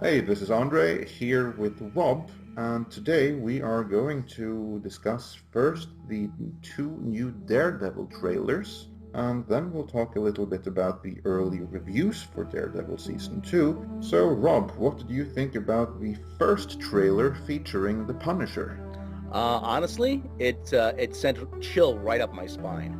Hey, this is Andre here with Rob, and today we are going to discuss first the two new Daredevil trailers, and then we'll talk a little bit about the early reviews for Daredevil Season 2. So, Rob, what did you think about the first trailer featuring the Punisher? Honestly, it sent a chill right up my spine.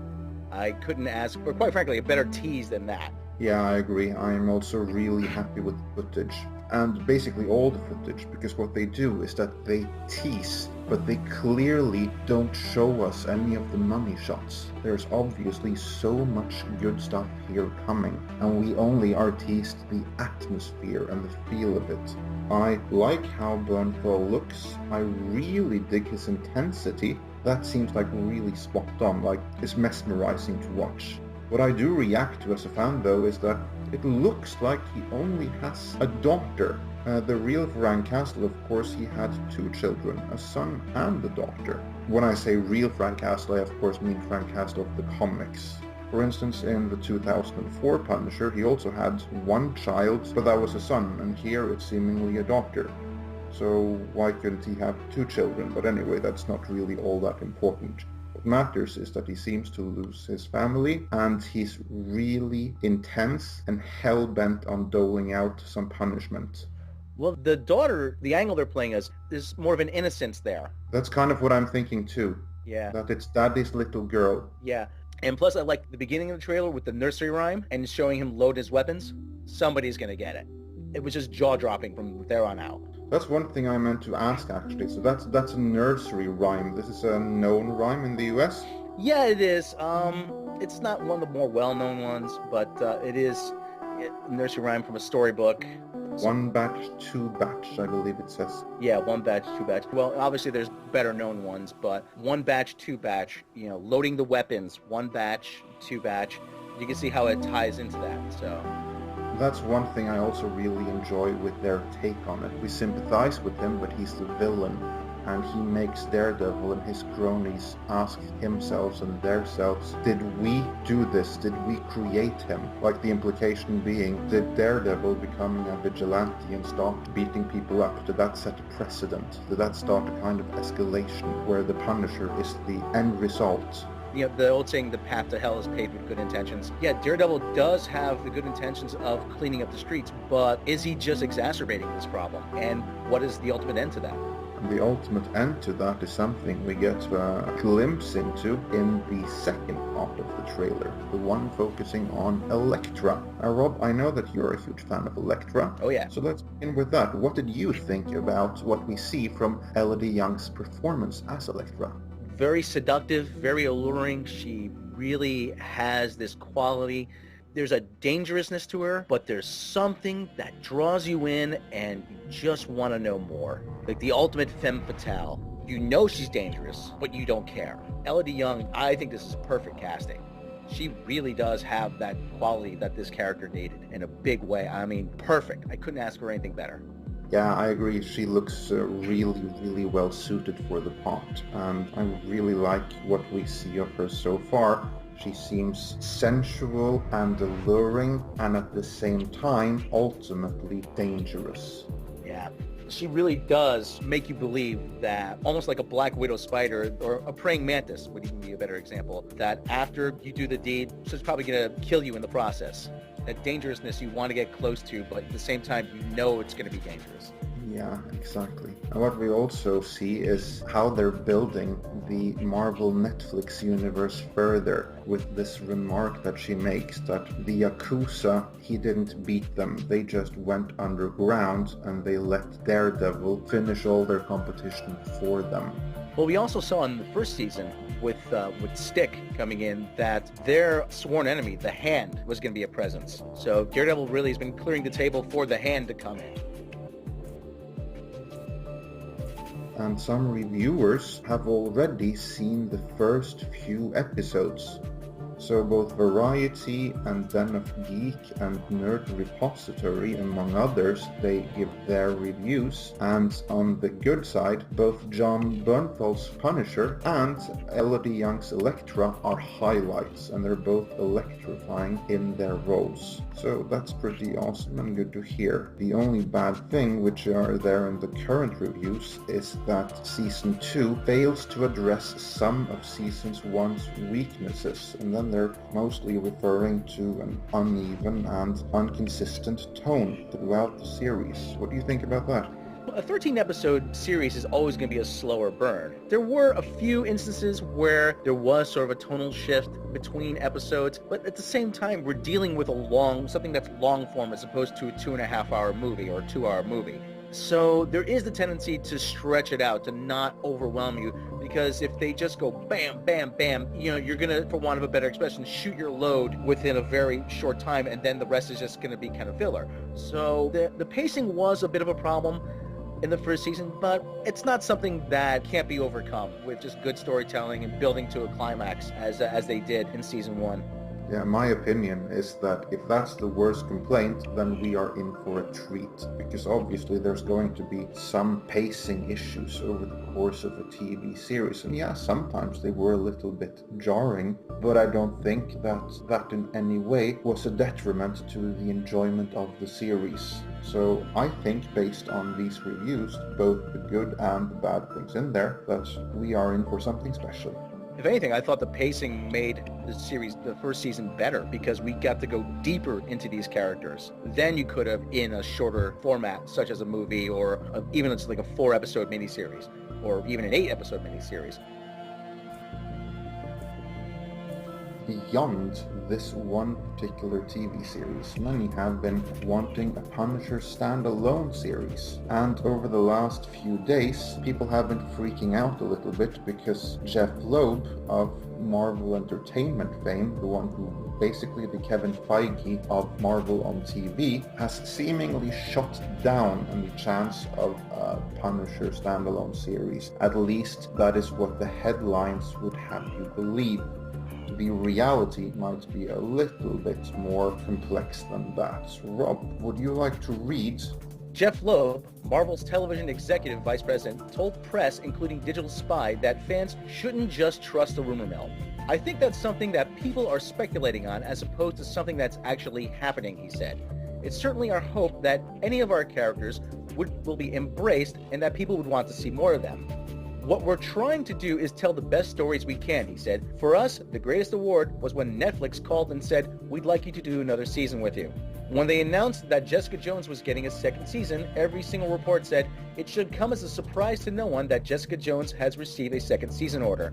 I couldn't ask for, quite frankly, a better tease than that. Yeah, I agree. I'm also really happy with the footage. And basically all the footage, because what they do is that they tease, but they clearly don't show us any of the money shots. There's obviously so much good stuff here coming, and we only are teased the atmosphere and the feel of it. I like how Bernthal looks. I really dig his intensity. That seems like really spot on, like it's mesmerizing to watch. What I do react to as a fan, though, is that it looks like he only has a daughter. The real Frank Castle, of course, he had two children, a son and a daughter. When I say real Frank Castle, I of course mean Frank Castle of the comics. For instance, in the 2004 Punisher, he also had one child, but that was a son, and here it's seemingly a daughter. So why couldn't he have two children? But anyway, that's not really all that important. What matters is that he seems to lose his family, and he's really intense and hell-bent on doling out some punishment. Well, the daughter, the angle they're playing us, is more of an innocence there. That's kind of what I'm thinking too, Yeah, that it's daddy's little girl. yeah. And plus, I like the beginning of the trailer with the nursery rhyme and showing him load his weapons. Somebody's gonna get it. It was just jaw-dropping from there on out. That's one thing I meant to ask actually. So that's a nursery rhyme. This is a known rhyme in the US? Yeah, it is. It's not one of the more well-known ones, but it is a nursery rhyme from a storybook. One batch, two batch, I believe it says. Yeah, one batch, two batch. Well, obviously there's better known ones, but one batch, two batch, loading the weapons, one batch, two batch. You can see how it ties into that. So That's one thing I also really enjoy with their take on it. We sympathize with him, but he's the villain, and he makes Daredevil and his cronies ask themselves and theirselves, did we do this? Did we create him? Like the implication being, did Daredevil becoming a vigilante and start beating people up? Did that set a precedent? Did that start a kind of escalation where the Punisher is the end result? the old saying, the path to hell is paved with good intentions. Yeah, Daredevil does have the good intentions of cleaning up the streets, but is he just exacerbating this problem? And what is the ultimate end to that? And the ultimate end to that is something we get a glimpse into in the second part of the trailer, the one focusing on Elektra. Now, Rob, I know that you're a huge fan of Elektra. Oh yeah. So let's begin with that. What did you think about what we see from Elodie Young's performance as Elektra? Very seductive, very alluring. She really has this quality. There's a dangerousness to her, but there's something that draws you in and you just want to know more. Like the ultimate femme fatale. You know she's dangerous, but you don't care. Elodie Young, I think this is perfect casting. She really does have that quality that this character needed in a big way. I mean, perfect. I couldn't ask for anything better. Yeah, I agree. She looks really, really well suited for the part, and I really like what we see of her so far. She seems sensual and alluring, and at the same time, ultimately dangerous. Yeah. She really does make you believe that, almost like a Black Widow spider or a praying mantis would even be a better example, that after you do the deed, she's probably going to kill you in the process. That dangerousness you want to get close to, but at the same time, you know it's going to be dangerous. Yeah, exactly. And what we also see is how they're building the Marvel Netflix universe further with this remark that she makes that the Yakuza, he didn't beat them. They just went underground and they let Daredevil finish all their competition for them. Well, we also saw in the first season with Stick coming in that their sworn enemy, the Hand, was going to be a presence. So Daredevil really has been clearing the table for the Hand to come in. And some reviewers have already seen the first few episodes. So both Variety and Den of Geek and Nerd Repository, among others, they give their reviews. And on the good side, both John Bernthal's Punisher and Elodie Young's Elektra are highlights, and they're both electrifying in their roles. So that's pretty awesome and good to hear. The only bad thing, which are there in the current reviews, is that Season 2 fails to address some of Season 1's weaknesses, and then they're mostly referring to an uneven and inconsistent tone throughout the series. What do you think about that? A 13-episode series is always going to be a slower burn. There were a few instances where there was sort of a tonal shift between episodes, but at the same time, we're dealing with something that's long form as opposed to a 2.5-hour movie or a 2-hour movie. So there is the tendency to stretch it out, to not overwhelm you, because if they just go bam, bam, bam, you're going to, for want of a better expression, shoot your load within a very short time, and then the rest is just going to be kind of filler. So the pacing was a bit of a problem in the first season, but it's not something that can't be overcome with just good storytelling and building to a climax as they did in Season 1. Yeah, my opinion is that if that's the worst complaint, then we are in for a treat, because obviously there's going to be some pacing issues over the course of a TV series, and yeah, sometimes they were a little bit jarring, but I don't think that in any way was a detriment to the enjoyment of the series. So I think, based on these reviews, both the good and the bad things in there, that we are in for something special. If anything, I thought the pacing made the first season better, because we got to go deeper into these characters than you could have in a shorter format, such as a movie, or even it's like a 4-episode miniseries, or even an 8-episode miniseries. Beyond this one particular TV series, many have been wanting a Punisher standalone series, and over the last few days people have been freaking out a little bit because Jeff Loeb of Marvel Entertainment fame, the one who basically the Kevin Feige of Marvel on TV, has seemingly shut down any chance of a Punisher standalone series. At least that is what the headlines would have you believe. The reality might be a little bit more complex than that. Rob, would you like to read? Jeff Loeb, Marvel's television executive vice president, told press, including Digital Spy, that fans shouldn't just trust the rumor mill. I think that's something that people are speculating on as opposed to something that's actually happening, he said. It's certainly our hope that any of our characters will be embraced and that people would want to see more of them. What we're trying to do is tell the best stories we can, he said. For us, the greatest award was when Netflix called and said, we'd like you to do another season with you. When they announced that Jessica Jones was getting a second season, every single report said, it should come as a surprise to no one that Jessica Jones has received a second season order.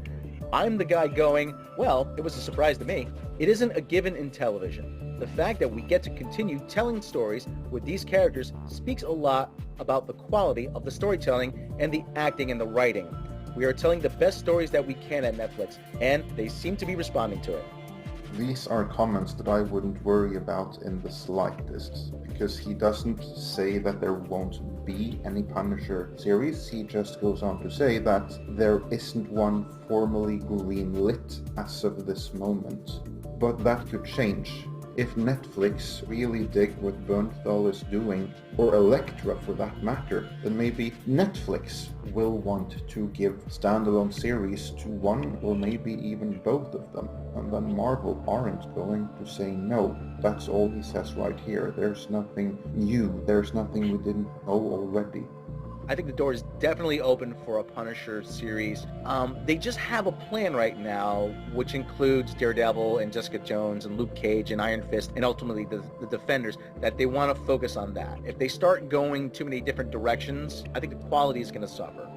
I'm the guy going, well, it was a surprise to me. It isn't a given in television. The fact that we get to continue telling stories with these characters speaks a lot about the quality of the storytelling and the acting and the writing. We are telling the best stories that we can at Netflix, and they seem to be responding to it. These are comments that I wouldn't worry about in the slightest, because he doesn't say that there won't be any Punisher series. He just goes on to say that there isn't one formally greenlit as of this moment. But that could change. If Netflix really dig what Bernthal is doing, or Elektra for that matter, then maybe Netflix will want to give standalone series to one or maybe even both of them. And then Marvel aren't going to say no. That's all he says right here. There's nothing new. There's nothing we didn't know already. I think the door is definitely open for a Punisher series. They just have a plan right now, which includes Daredevil and Jessica Jones and Luke Cage and Iron Fist and ultimately the Defenders, that they want to focus on that. If they start going too many different directions, I think the quality is going to suffer.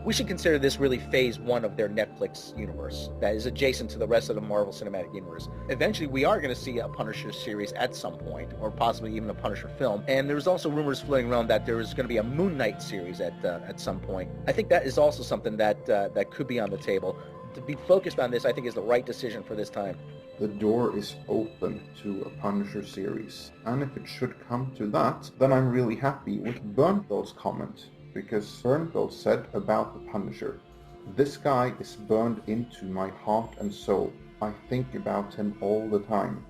We should consider this really phase 1 of their Netflix universe that is adjacent to the rest of the Marvel Cinematic Universe. Eventually, we are going to see a Punisher series at some point, or possibly even a Punisher film. And there's also rumors floating around that there is going to be a Moon Knight series at some point. I think that is also something that could be on the table. To be focused on this, I think, is the right decision for this time. The door is open to a Punisher series. And if it should come to that, then I'm really happy with Bernthal's comment. Because Bernthal said about the Punisher, "This guy is burned into my heart and soul. I think about him all the time.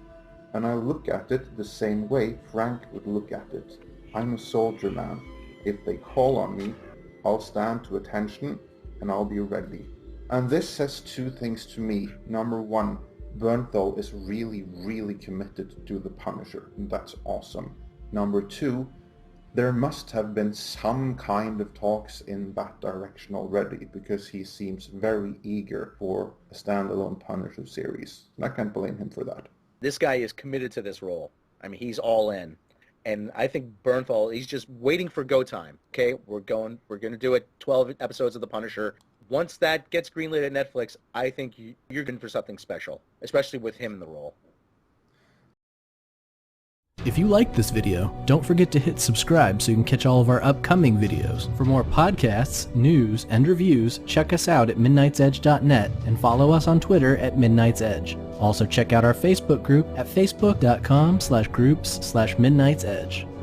And I look at it the same way Frank would look at it. I'm a soldier man. If they call on me, I'll stand to attention and I'll be ready. And this says two things to me. Number one, Bernthal is really committed to the Punisher, and that's awesome. Number two, there must have been some kind of talks in that direction already, because he seems very eager for a standalone Punisher series. And I can't blame him for that. This guy is committed to this role. I mean, he's all in. And I think Bernthal, he's just waiting for go time. Okay, we're going to do it, 12 episodes of The Punisher. Once that gets greenlit at Netflix, I think you're good for something special, especially with him in the role. If you liked this video, don't forget to hit subscribe so you can catch all of our upcoming videos. For more podcasts, news, and reviews, check us out at midnightsedge.net and follow us on Twitter at midnightsedge. Also check out our Facebook group at facebook.com/groups/midnightsedge.